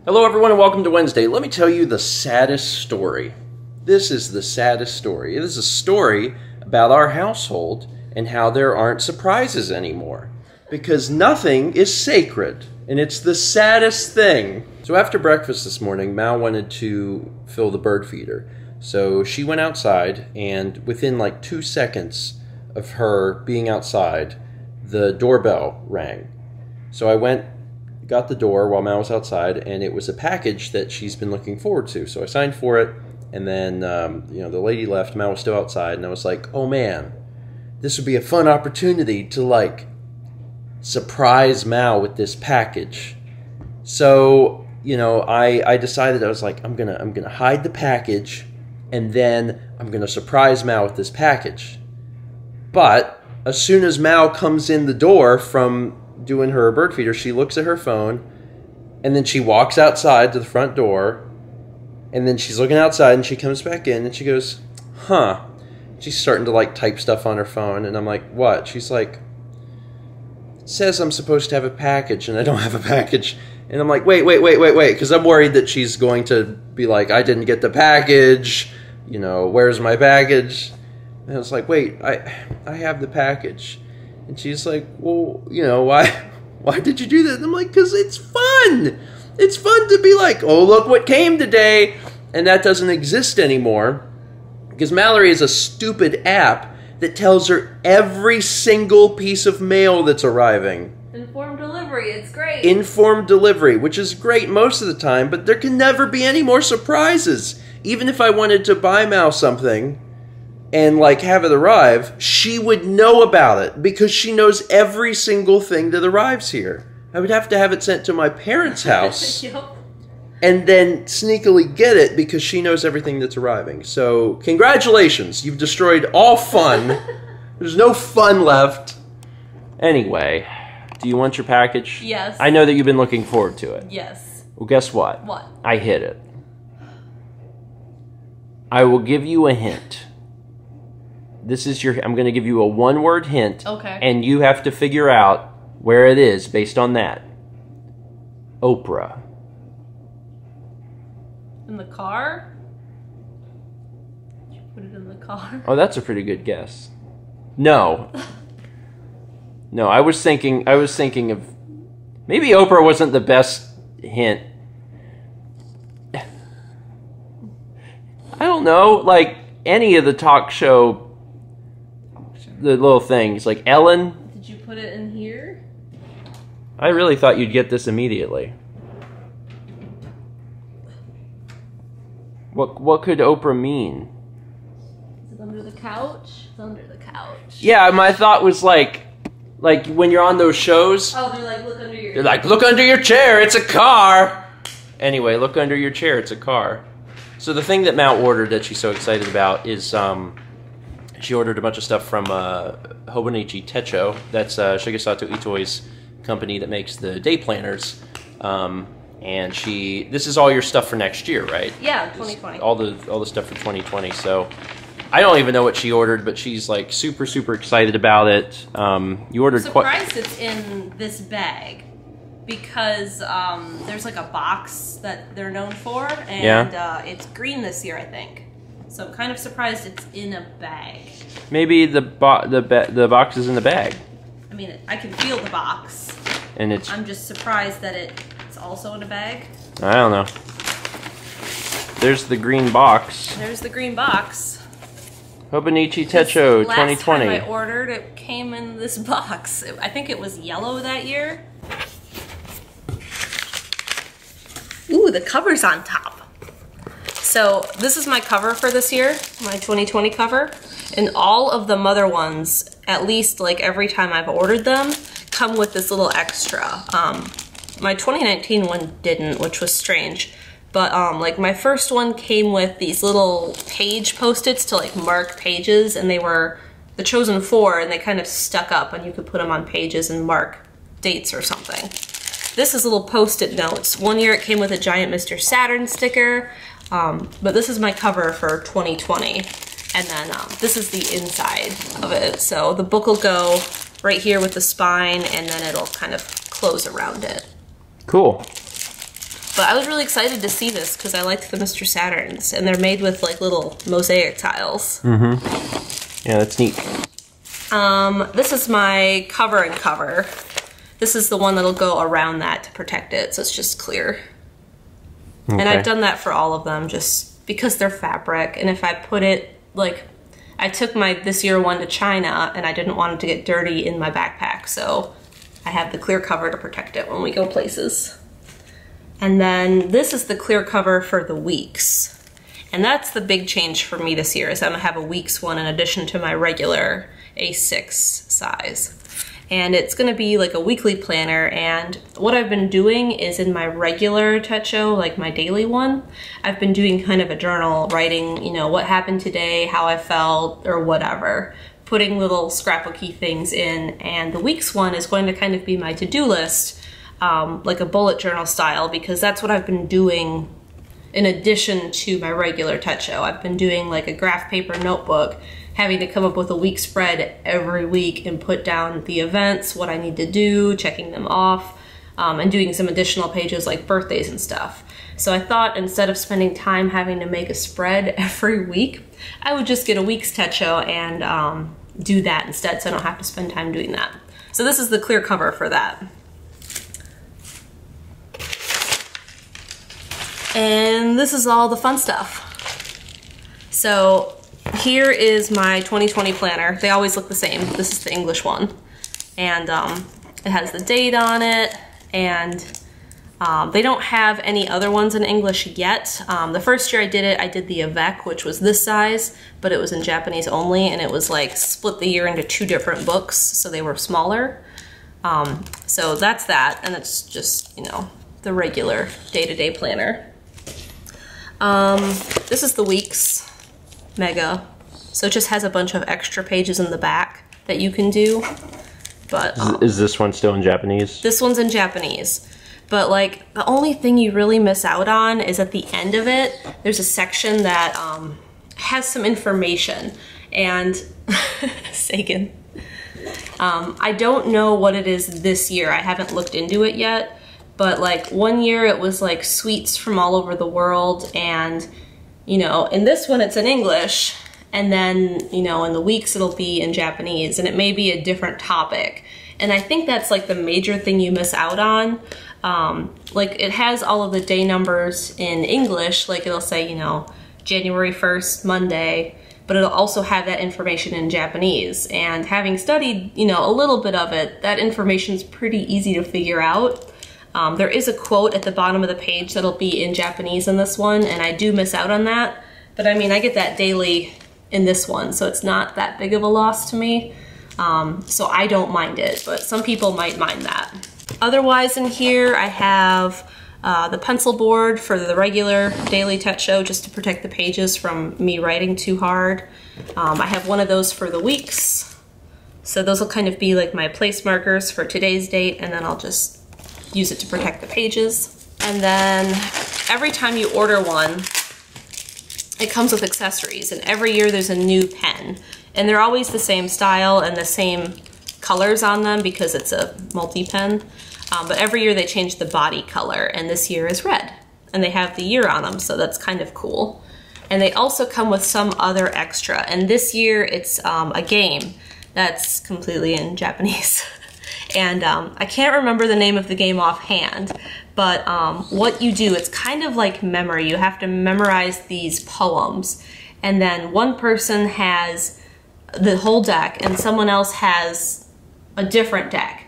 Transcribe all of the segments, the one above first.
Hello everyone and welcome to Wednesday. Let me tell you the saddest story. This is the saddest story. It is a story about our household and how there aren't surprises anymore. Because nothing is sacred, and it's the saddest thing. So after breakfast this morning, Mal wanted to fill the bird feeder. So she went outside, and within like 2 seconds of her being outside, the doorbell rang. So I went, got the door while Mal was outside, and it was a package that she's been looking forward to. So I signed for it, and then the lady left. Mal was still outside, and I was like, oh man, this would be a fun opportunity to like surprise Mal with this package. So I decided, I was like, I'm gonna hide the package, and then I'm gonna surprise Mal with this package. But as soon as Mal comes in the door from doing her bird feeder, she looks at her phone, and then she walks outside to the front door, and then she's looking outside, and she comes back in, and she goes, huh. She's starting to like type stuff on her phone, and I'm like, what? She's like, it says I'm supposed to have a package, and I don't have a package. And I'm like, wait, because I'm worried that she's going to be like, I didn't get the package, where's my package? And I was like, wait, I have the package. And she's like, well, why did you do that? And I'm like, because it's fun. It's fun to be like, oh, look what came today. And that doesn't exist anymore. Because Mallory is a stupid app that tells her every single piece of mail that's arriving. Informed delivery, it's great. Informed delivery, which is great most of the time, but there can never be any more surprises. Even if I wanted to buy Mal something and like have it arrive, she would know about it because she knows every single thing that arrives here. I would have to have it sent to my parents' house. Yep. And then sneakily get it because she knows everything that's arriving. So, congratulations. You've destroyed all fun. There's no fun left. Anyway, do you want your package? Yes. I know that you've been looking forward to it. Yes. Well, guess what? What? I hid it. I will give you a hint. I'm going to give you a one-word hint. Okay. And you have to figure out where it is based on that. Oprah. In the car? Did you put it in the car? Oh, that's a pretty good guess. No. No, I was thinking of maybe Oprah wasn't the best hint. I don't know, like any of the talk show, the little things, like Ellen. Did you put it in here? I really thought you'd get this immediately. What could Oprah mean? Is it under the couch? It's under the couch. Yeah, my thought was like when you're on those shows. Oh, they're like, look under your... They're like, look under your chair, it's a car. Anyway, look under your chair, it's a car. So the thing that Mal ordered that she's so excited about is she ordered a bunch of stuff from Hobonichi Techo. That's Shigesato Itoi's company that makes the day planners. And this is all your stuff for next year, right? Yeah, 2020. All the stuff for 2020. So I don't even know what she ordered, but she's like super, super excited about it. You ordered I'm surprised it's in this bag because there's like a box that they're known for, and it's green this year, I think. So I'm kind of surprised it's in a bag. Maybe the box is in the bag. I mean, I can feel the box. And I'm just surprised that it's also in a bag. I don't know. There's the green box. There's the green box. Hobonichi Techo 2020. Last time I ordered, it came in this box. I think it was yellow that year. Ooh, the cover's on top. So this is my cover for this year, my 2020 cover. And all of the mother ones, at least like every time I've ordered them, come with this little extra. My 2019 one didn't, which was strange. But like my first one came with these little page post-its to like mark pages, and they were the chosen 4, and they kind of stuck up, and you could put them on pages and mark dates or something. This is little post-it notes. One year it came with a giant Mr. Saturn sticker, but this is my cover for 2020. And then this is the inside of it. So the book will go right here with the spine, and then it'll kind of close around it. Cool. But I was really excited to see this because I liked the Mr. Saturns, and they're made with like little mosaic tiles. Yeah, that's neat. This is my cover and cover. This is the one that'll go around that to protect it, so it's just clear. Okay. And I've done that for all of them just because they're fabric, and if I put it, like, I took my this year one to China and I didn't want it to get dirty in my backpack, so I have the clear cover to protect it when we go places. And then this is the clear cover for the weeks. And that's the big change for me this year, is I'm gonna have a weeks one in addition to my regular A6 size. And it's gonna be like a weekly planner, and what I've been doing is in my regular Techo, like my daily one, I've been doing kind of a journal, writing, you know, what happened today, how I felt, or whatever, putting little scrapbooky things in, and the weeks one is going to kind of be my to-do list, like a bullet journal style, because that's what I've been doing in addition to my regular Techo. I've been doing like a graph paper notebook, having to come up with a week spread every week and put down the events, what I need to do, checking them off, and doing some additional pages like birthdays and stuff. So I thought instead of spending time having to make a spread every week, I would just get a week's Techo and do that instead, so I don't have to spend time doing that. So this is the clear cover for that. And this is all the fun stuff. So here is my 2020 planner. They always look the same. This is the English one. And it has the date on it, and they don't have any other ones in English yet. The first year I did the Avec, which was this size, but it was in Japanese only, and it was like split the year into 2 different books, so they were smaller. So that's that, and it's just, you know, the regular day-to-day planner. This is the weeks Mega, so it just has a bunch of extra pages in the back that you can do. But is this one still in Japanese? This one's in Japanese, but like the only thing you really miss out on is at the end of it, there's a section that has some information, and Sagan. I don't know what it is this year. I haven't looked into it yet, but like one year it was like sweets from all over the world, and you know, in this one it's in English, and then, you know, in the weeks it'll be in Japanese, and it may be a different topic. And I think that's like the major thing you miss out on. Like it has all of the day numbers in English, like it'll say, you know, January 1st, Monday, but it'll also have that information in Japanese. And having studied, you know, a little bit of it, that information's pretty easy to figure out. There is a quote at the bottom of the page that'll be in Japanese in this one, and I do miss out on that. But I mean, I get that daily in this one, so it's not that big of a loss to me. So I don't mind it, but some people might mind that. Otherwise in here, I have the pencil board for the regular daily Techo, just to protect the pages from me writing too hard. I have one of those for the weeks. So those will kind of be like my place markers for today's date, and then I'll just use it to protect the pages. And then every time you order one, it comes with accessories, and every year there's a new pen. And they're always the same style and the same colors on them because it's a multi-pen. But every year they change the body color, and this year is red. And they have the year on them, so that's kind of cool. And they also come with some other extra. And this year it's a game that's completely in Japanese. And I can't remember the name of the game offhand, but what you do, it's kind of like memory. You have to memorize these poems, and then one person has the whole deck and someone else has a different deck.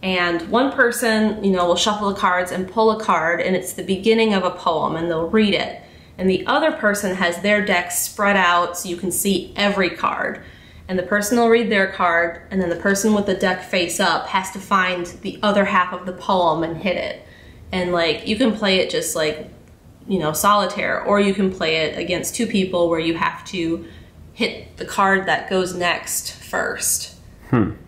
And one person, you know, will shuffle the cards and pull a card, and it's the beginning of a poem, and they'll read it. And the other person has their deck spread out so you can see every card. And the person will read their card, and then the person with the deck face up has to find the other half of the poem and hit it. And like, you can play it just like, you know, solitaire, or you can play it against 2 people where you have to hit the card that goes next first.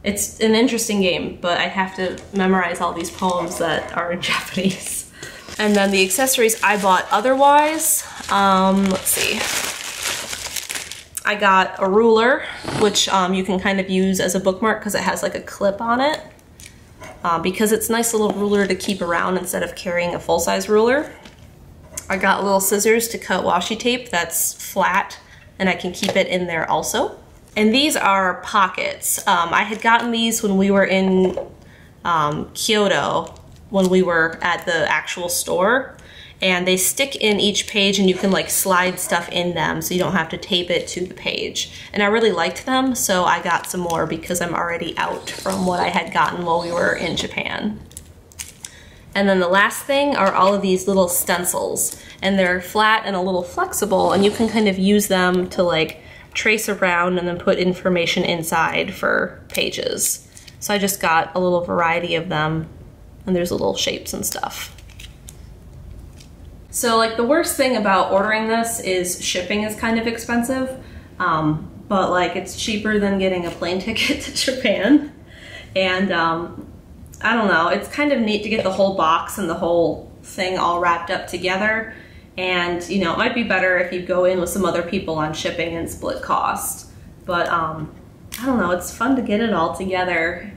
It's an interesting game, but I have to memorize all these poems that are in Japanese. And then the accessories I bought otherwise, let's see. I got a ruler, which you can kind of use as a bookmark because it has like a clip on it. Because it's a nice little ruler to keep around instead of carrying a full-size ruler. I got little scissors to cut washi tape that's flat, and I can keep it in there also. And these are pockets. I had gotten these when we were in Kyoto, when we were at the actual store, and they stick in each page and you can like slide stuff in them so you don't have to tape it to the page. And I really liked them, so I got some more because I'm already out from what I had gotten while we were in Japan. And then the last thing are all of these little stencils, and they're flat and a little flexible, and you can kind of use them to like trace around and then put information inside for pages. So I just got a little variety of them, and there's little shapes and stuff. So like the worst thing about ordering this is shipping is kind of expensive, but like it's cheaper than getting a plane ticket to Japan. And I don't know, it's kind of neat to get the whole box and the whole thing all wrapped up together. And you know, it might be better if you go in with some other people on shipping and split cost. But I don't know, it's fun to get it all together.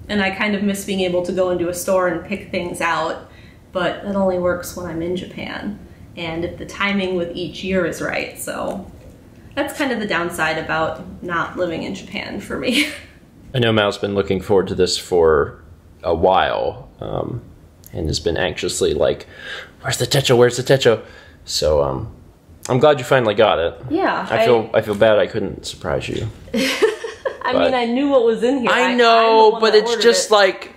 And I kind of miss being able to go into a store and pick things out. But it only works when I'm in Japan, and if the timing with each year is right. So that's kind of the downside about not living in Japan for me. I know Mal's been looking forward to this for a while, and has been anxiously like, where's the Techo, where's the Techo? So I'm glad you finally got it. Yeah. I feel bad I couldn't surprise you. I mean, I knew what was in here. I know, but it's just like,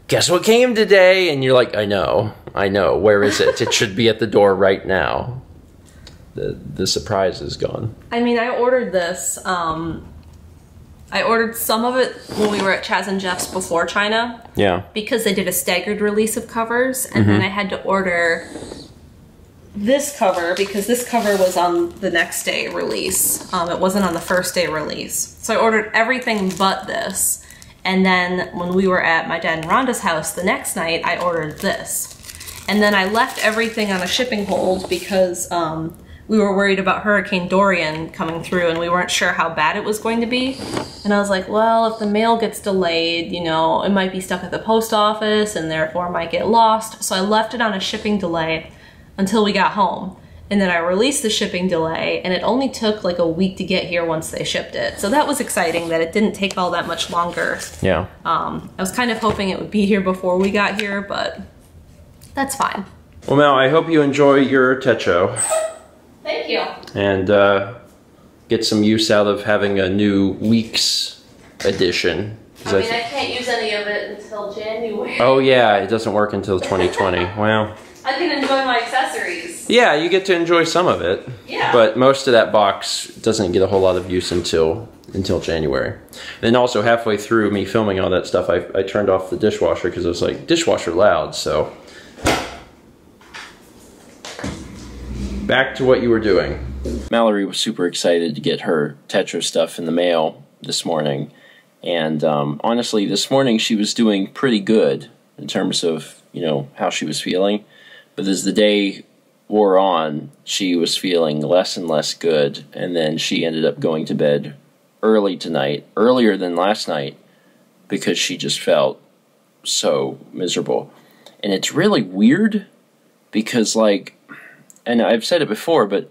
guess what came today? And you're like, I know, where is it? It should be at the door right now. The surprise is gone. I mean, I ordered this, I ordered some of it when we were at Chaz and Jeff's before China. Yeah. Because they did a staggered release of covers, and then I had to order this cover because this cover was on the next day release. It wasn't on the first day release. So I ordered everything but this. And then when we were at my dad and Rhonda's house the next night, I ordered this. And then I left everything on a shipping hold because we were worried about Hurricane Dorian coming through and we weren't sure how bad it was going to be. And I was like, well, if the mail gets delayed, you know, it might be stuck at the post office and therefore might get lost. So I left it on a shipping delay until we got home. And then I released the shipping delay, and it only took like a week to get here once they shipped it. So that was exciting that it didn't take all that much longer. Yeah. I was kind of hoping it would be here before we got here, but that's fine. Well, Mel, I hope you enjoy your Techo. Thank you. And get some use out of having a new week's edition. I mean, I can't use any of it until January. Oh yeah, it doesn't work until 2020. Well, I can enjoy my accessories. Yeah, you get to enjoy some of it. Yeah. But most of that box doesn't get a whole lot of use until January. And then also halfway through me filming all that stuff, I turned off the dishwasher because it was like dishwasher loud. So back to what you were doing. Mallory was super excited to get her Techo stuff in the mail this morning. And honestly, this morning she was doing pretty good in terms of, you know, how she was feeling. But as the day wore on, she was feeling less and less good, and then she ended up going to bed early tonight, earlier than last night, because she just felt so miserable. And it's really weird, because like, and I've said it before, but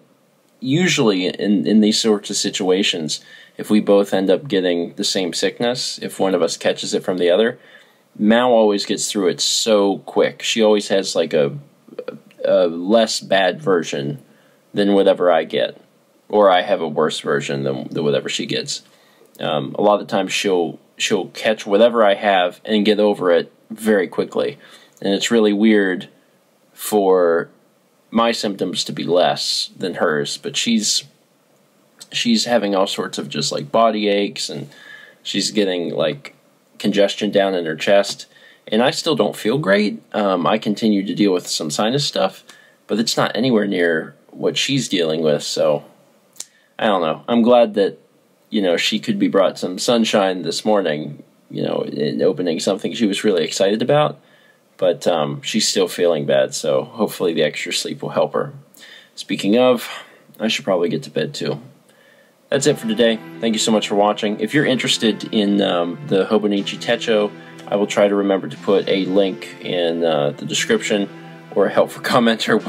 usually in these sorts of situations, if we both end up getting the same sickness, if one of us catches it from the other, Mal always gets through it so quick. She always has like a less bad version than whatever I get, or I have a worse version than whatever she gets. A lot of the times she'll catch whatever I have and get over it very quickly, and it's really weird for my symptoms to be less than hers. But she's having all sorts of just like body aches, and she's getting like congestion down in her chest. And I still don't feel great. I continue to deal with some sinus stuff, but it's not anywhere near what she's dealing with. So I don't know. I'm glad that, you know, she could be brought some sunshine this morning, you know, in opening something she was really excited about. But she's still feeling bad, so hopefully the extra sleep will help her. Speaking of, I should probably get to bed too. That's it for today. Thank you so much for watching. If you're interested in the Hobonichi Techo, I will try to remember to put a link in the description, or a helpful commenter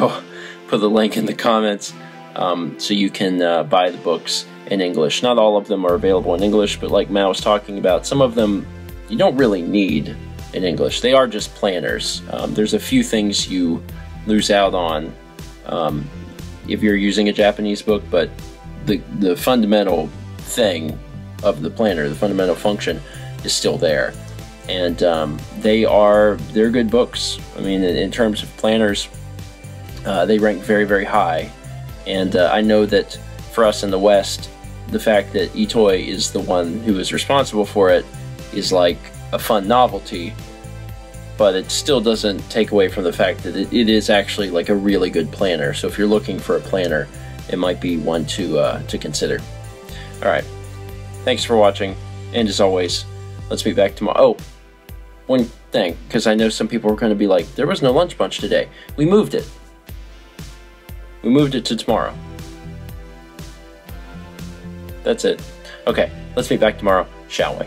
put the link in the comments so you can buy the books in English. Not all of them are available in English, but like Matt was talking about, some of them you don't really need in English. They are just planners. There's a few things you lose out on if you're using a Japanese book, but the fundamental thing of the planner, the fundamental function, is still there. And they're good books. I mean, in terms of planners, they rank very, very high. And I know that for us in the West, the fact that Itoi is the one who is responsible for it is like a fun novelty, but it still doesn't take away from the fact that it is actually like a really good planner. So if you're looking for a planner, it might be one to consider. All right, thanks for watching, and as always, let's meet back tomorrow. Oh, one thing, because I know some people are going to be like, there was no lunch bunch today. We moved it. We moved it to tomorrow. That's it. Okay, let's meet back tomorrow, shall we?